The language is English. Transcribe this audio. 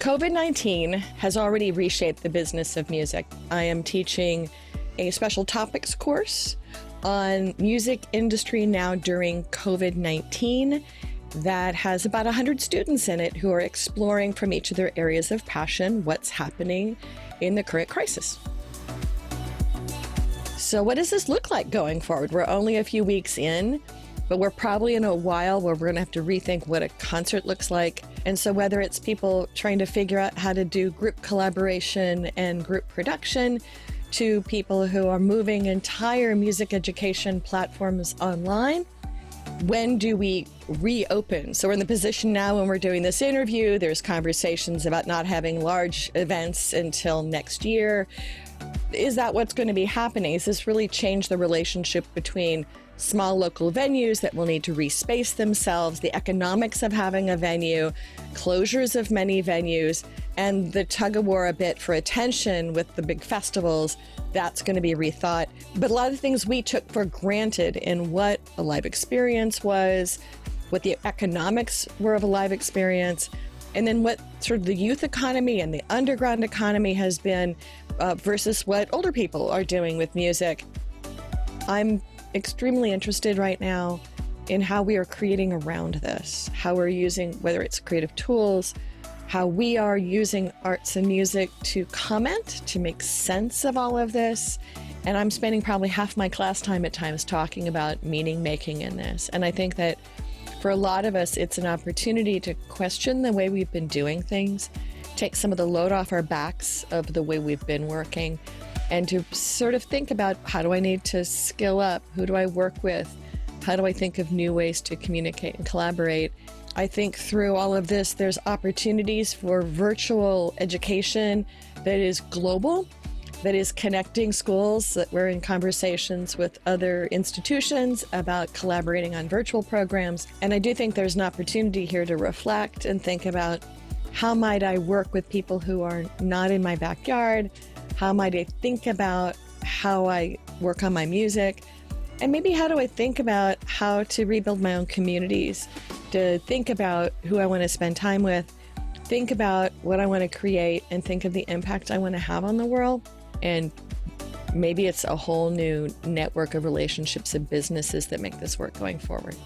COVID-19 has already reshaped the business of music. I am teaching a special topics course on music industry now during COVID-19 that has about 100 students in it who are exploring from each of their areas of passion what's happening in the current crisis. So what does this look like going forward? We're only a few weeks in, but we're probably in a while where we're going to have to rethink what a concert looks like. And so whether it's people trying to figure out how to do group collaboration and group production, to people who are moving entire music education platforms online, when do we reopen? So we're in the position now when we're doing this interview, there's conversations about not having large events until next year. Is that what's going to be happening? Has this really changed the relationship between small local venues that will need to respace themselves, the economics of having a venue, closures of many venues, and the tug-of-war a bit for attention with the big festivals? That's going to be rethought. But a lot of things we took for granted in what a live experience was, what the economics were of a live experience, and then what sort of the youth economy and the underground economy has been versus what older people are doing with music. I'm extremely interested right now in how we are creating around this, how we're using, whether it's creative tools, how we are using arts and music to comment, to make sense of all of this. And I'm spending probably half my class time at times talking about meaning making in this. And I think that for a lot of us, it's an opportunity to question the way we've been doing things, take some of the load off our backs of the way we've been working, and to sort of think about, how do I need to skill up? Who do I work with? How do I think of new ways to communicate and collaborate? I think through all of this, there's opportunities for virtual education that is global, that is connecting schools, that we're in conversations with other institutions about collaborating on virtual programs. And I do think there's an opportunity here to reflect and think about, how might I work with people who are not in my backyard? How might I think about how I work on my music? And maybe how do I think about how to rebuild my own communities, to think about who I want to spend time with, think about what I want to create, and think of the impact I want to have on the world. And maybe it's a whole new network of relationships and businesses that make this work going forward.